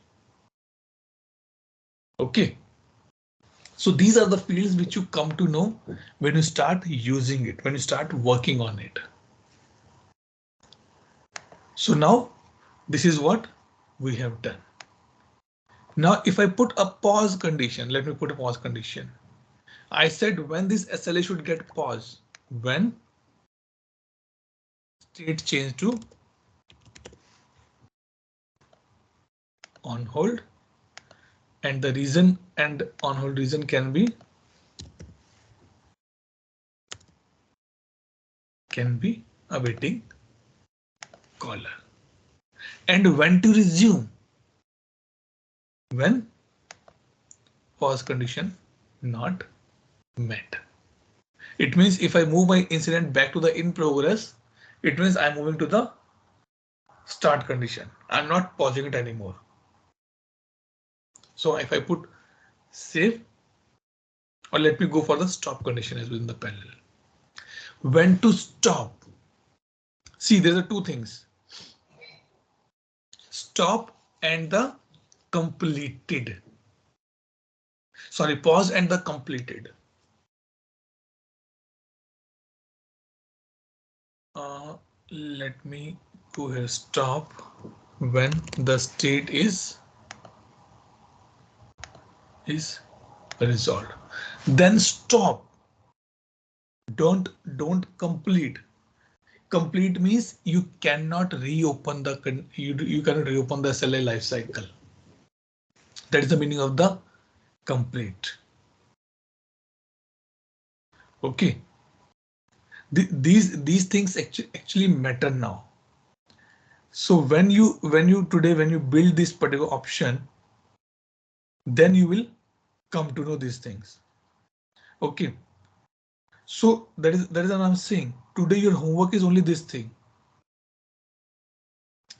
Okay. So these are the fields which you come to know when you start using it, when you start working on it. So now this is what we have done. Now, if I put a pause condition, let me put a pause condition. I said when this SLA should get paused, when state change to on hold, and the reason and on hold reason can be awaiting caller. And when to resume, when pause condition not met. It means if I move my incident back to the in progress, it means I'm moving to the start condition. I'm not pausing it anymore. So if I put save, or let me go for the stop condition as within the panel. When to stop? See, there are two things. Stop and the completed. Sorry, pause and the completed. Let me go here. Stop when the state is resolved. Then stop. Don't complete. Complete means you cannot reopen the you cannot reopen the SLA lifecycle. That is the meaning of the complete. Okay. These things actually matter now. So when you build this particular option, then you will come to know these things. Okay. So that is what I'm saying. Today your homework is only this thing,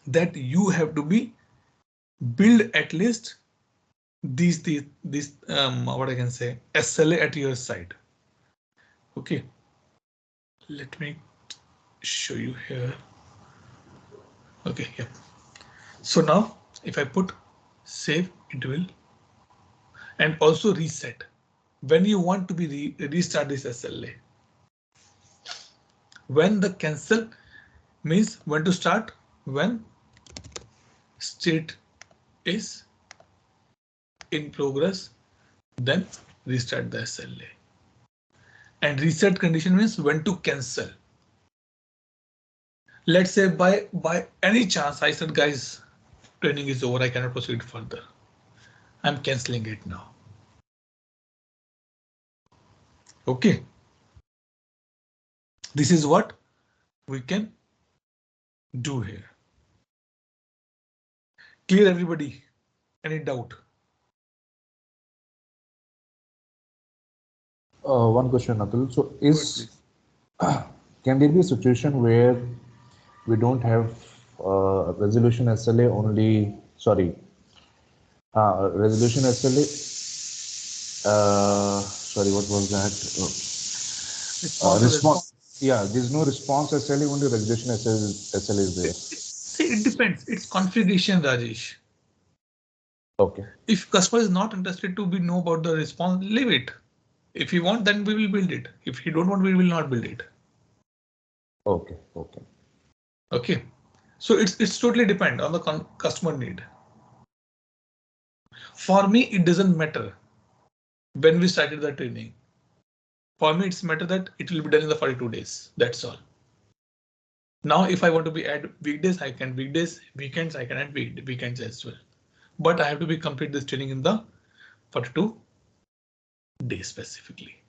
that you have to be build at least these what I can say SLA at your side. Okay. Let me show you here. Okay, yeah. So now if I put save, it will, and also reset when you want to be restart this SLA. When the cancel means when to start, when state is in progress, then restart the SLA. And reset condition means when to cancel. Let's say by any chance I said, guys, training is over, I cannot proceed further. I'm canceling it now. Okay. This is what we can do here. Clear, everybody? Any doubt? One question, Atul. So can there be a situation where we don't have resolution SLA only, resolution SLA, sorry, what was that? Response. Yeah, there's no response SLA, only resolution SLA is there. See, it depends. It's configuration, Rajesh. Okay. If customer is not interested to know about the response, leave it. If you want, then we will build it. If you don't want, we will not build it. Okay. Okay. So it's totally depend on the customer need. For me, it doesn't matter when we started the training. For me, it's matter that it will be done in the 42 days. That's all. Now, if I want to be add weekdays, I can weekdays, weekends, I can add weekends as well. But I have to be complete this training in the 42 days specifically.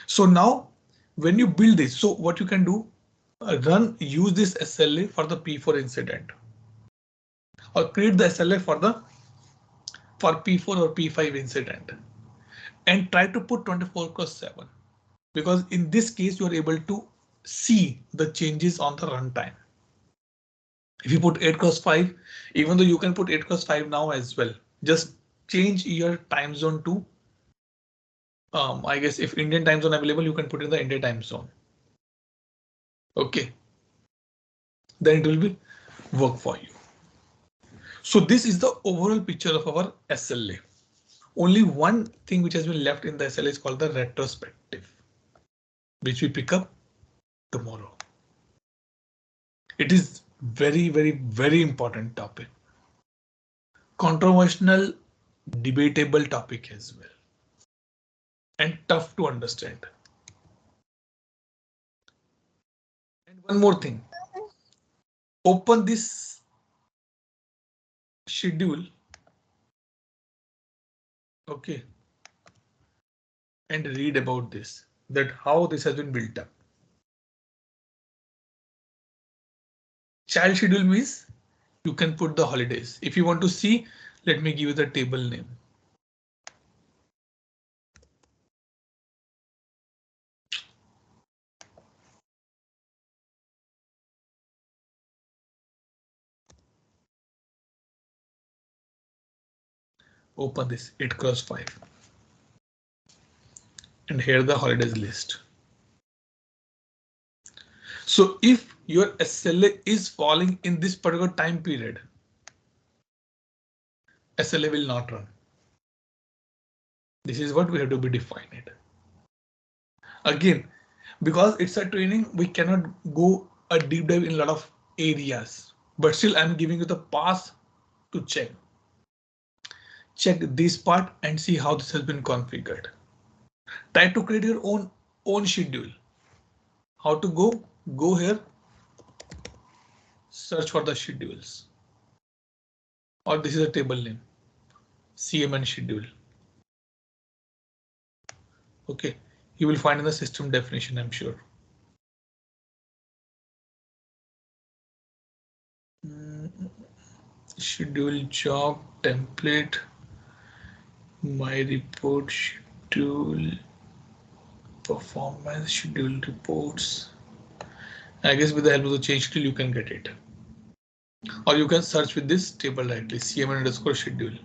So now when you build this, so what you can do, use this SLA for the P4 incident, or create the SLA for P4 or P5 incident, and try to put 24/7, because in this case you are able to see the changes on the runtime. If you put 8x5, even though you can put 8x5 now as well, just change your time zone to, I guess if Indian time zone available, you can put in the Indian time zone. Okay. Then it will be work for you. So this is the overall picture of our SLA. Only one thing which has been left in the SLA is called the retrospective, which we pick up tomorrow. It is very important topic. Controversial, debatable topic as well. And tough to understand. And one more thing. Open this schedule. Okay. And read about this, that how this has been built up. Child schedule means you can put the holidays. If you want to see, let me give you the table name. Open this 8x5. And here the holidays list. So if your SLA is falling in this particular time period, SLA will not run. This is what we have to be defined. Again, because it's a training, we cannot go a deep dive in a lot of areas, but still I'm giving you the pass to check. Check this part and see how this has been configured. Try to create your own schedule. How to go? Go here, search for the schedules. Or this is a table name, CMN schedule. Okay, you will find in the system definition, I'm sure. Schedule job template, my report schedule, performance schedule reports. I guess with the help of the change schedule, you can get it. Or you can search with this table directly, CMN_schedule.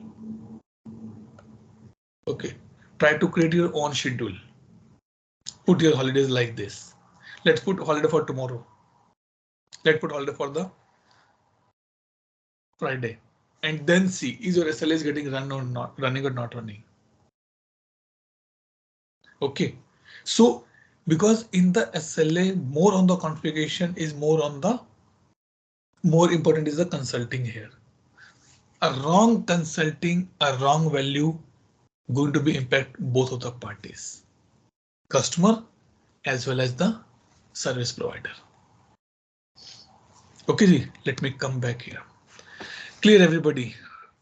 Okay, try to create your own schedule. Put your holidays like this. Let's put holiday for tomorrow. Let's put holiday for the Friday. And then see, is your SLA is getting run or not, running or not running. Okay, so because in the SLA, more on the configuration is more important is the consulting here. A wrong consulting, a wrong value going to be impact both of the parties, customer as well as the service provider. Okay, let me come back here. Clear everybody?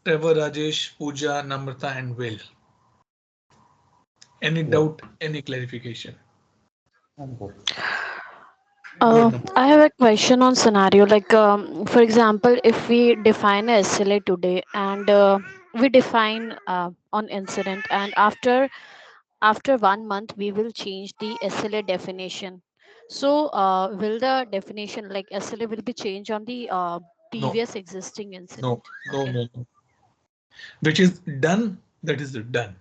Trevor, Rajesh, Pooja, Namrata and Will. Any doubt, any clarification? I have a question on scenario like for example, if we define a SLA today and we define on incident, and after 1 month we will change the SLA definition. So will the definition like SLA will be changed on the No, previous existing no, incident? no, Okay. no, no. Which is done, that is done.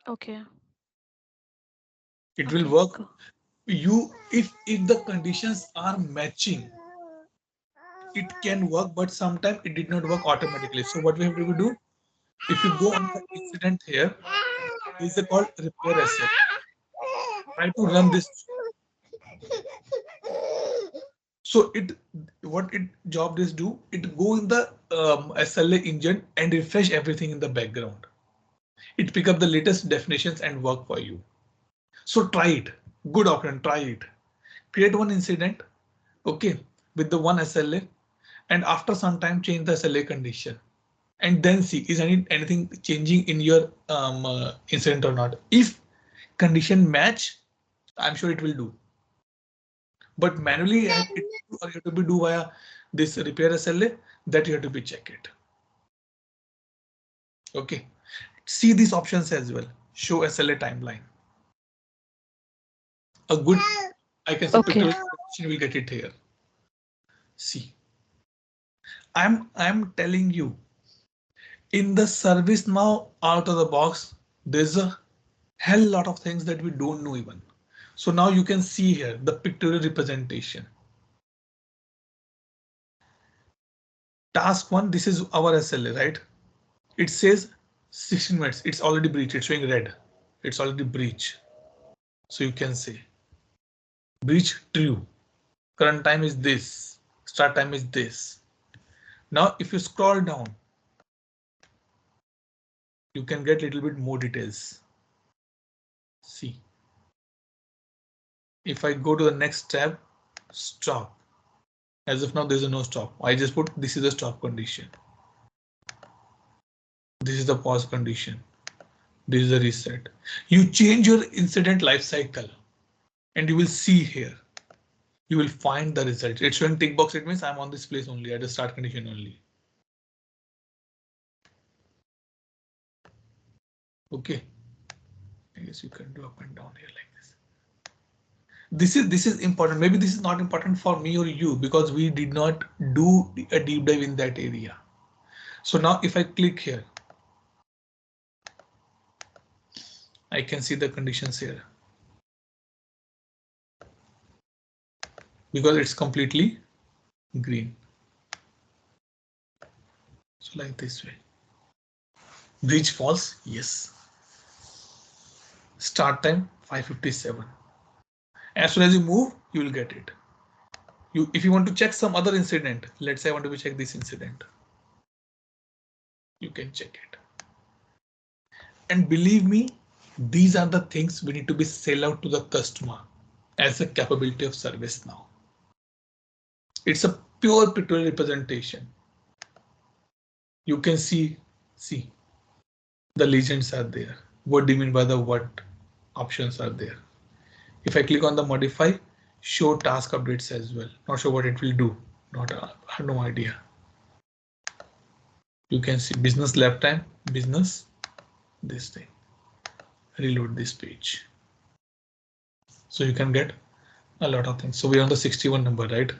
Okay. It will Okay. work. You, if the conditions are matching, it can work, but sometimes it did not work automatically. So what we have to do, if you go on the incident here, is it called repair SLA. Try to run this. So what it job is do, it go in the SLA engine and refresh everything in the background. It pick up the latest definitions and work for you. So try it. Good option, try it. Create one incident, okay, with the one SLA, and after some time change the SLA condition, and then see is anything changing in your incident or not. If condition match, I'm sure it will do. But manually, you have to be do via this repair SLA, that you have to be check it. Okay, see these options as well. Show SLA timeline. A good, I can say Okay. pictorial will get it here. See. I'm telling you, in the ServiceNow out of the box, there's a hell lot of things that we don't know even. So now you can see here the pictorial representation. Task 1, this is our SLA, right? It says 16 minutes. It's already breached. It's showing red. It's already breached. So you can say breach true. Current time is this. Start time is this. Now, if you scroll down, you can get a little bit more details. See, if I go to the next tab, stop. As of now, there's a no stop. I just put this is the stop condition. This is the pause condition. This is the reset. You change your incident life cycle and you will see here. You will find the result. It's showing tick box. It means I'm on this place only at the start condition only. Okay. I guess you can do up and down here like this. This is important. Maybe this is not important for me or you because we did not do a deep dive in that area. So now if I click here, I can see the conditions here because it's completely green. So like this way. Breach false, yes. Start time 5:57. As soon as you move, you will get it. If you want to check some other incident, let's say I want to check this incident, you can check it. And believe me, these are the things we need to be sell out to the customer as a capability of ServiceNow. It's a pure pictorial representation. You can see the legends are there. What do you mean by the what options are there? If I click on the modify, show task updates as well. Not sure what it will do. I have no idea. You can see business lab time, business, this thing. Reload this page. So you can get a lot of things. So we're on the 61 number, right?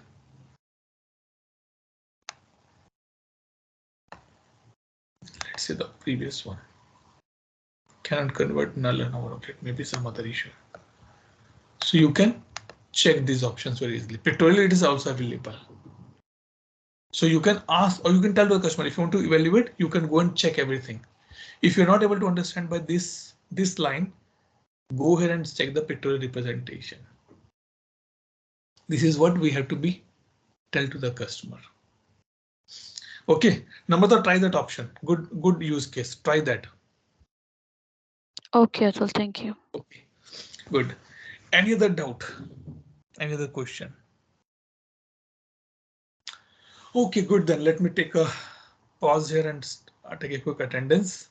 Let's see the previous one. Cannot convert null and override. Maybe some other issue. So you can check these options very easily. Pictorially, it is also available. So you can ask or you can tell the customer if you want to evaluate, you can go and check everything. If you're not able to understand by this line, go ahead and check the pictorial representation. This is what we have to be tell to the customer. Okay, Namrata, try that option. Good use case. Try that. Okay, Atul, thank you. Okay, good. Any other doubt? Any other question? Okay, good then. Let me take a pause here and take a quick attendance.